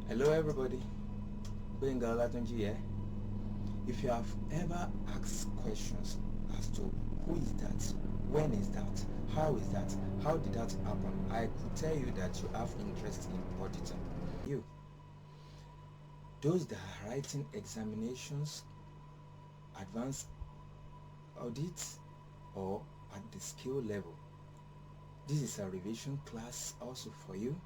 Hello everybody, Gbenga Olatunji here. If you have ever asked questions as to who is that, when is that, how is that, how did that happen, I could tell you that you have interest in auditing. Those that are writing examinations, advanced audits, or at the skill level, this is a revision class also for you.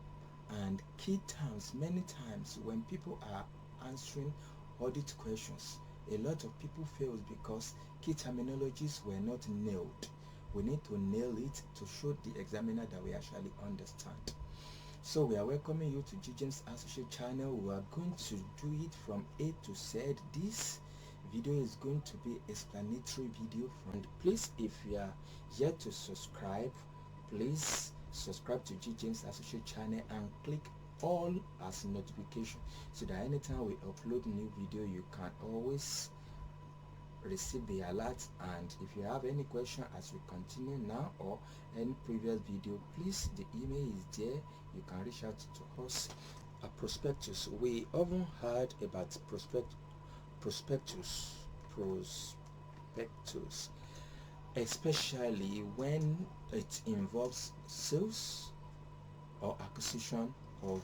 And key terms, many times when people are answering audit questions, a lot of people fail because key terminologies were not nailed. We need to nail it to show the examiner that we actually understand. So we are welcoming you to GJAMES Associate channel. We are going to do it from A to Z. This video is going to be explanatory video. And please, if you are yet to subscribe, please subscribe to GJAMES Associate channel and click all as notification so that anytime we upload new video you can always receive the alert. And if you have any question as we continue now or any previous video, please, the email is there, you can reach out to us. A prospectus, we often heard about prospectus, especially when it involves sales or acquisition of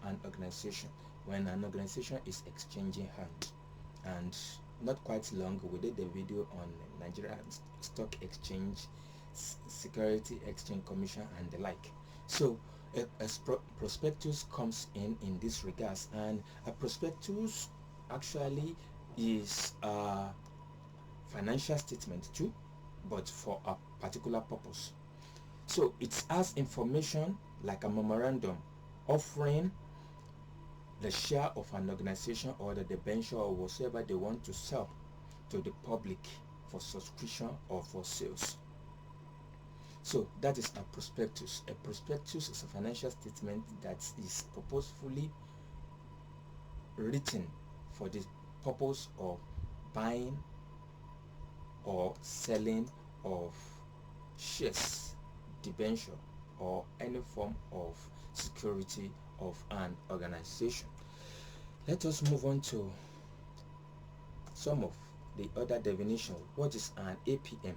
an organization, when an organization is exchanging hands. And not quite long we did a video on Nigeria Stock Exchange, Security Exchange Commission and the like. So a prospectus comes in this regards, and a prospectus actually is a financial statement too, but for a particular purpose. So it has information like a memorandum offering the share of an organization or the debenture or whatsoever they want to sell to the public for subscription or for sales. So that is a prospectus. A prospectus is a financial statement that is purposefully written for the purpose of buying or selling of shares, debenture, or any form of security of an organization. Let us move on to some of the other definition. What is an APM?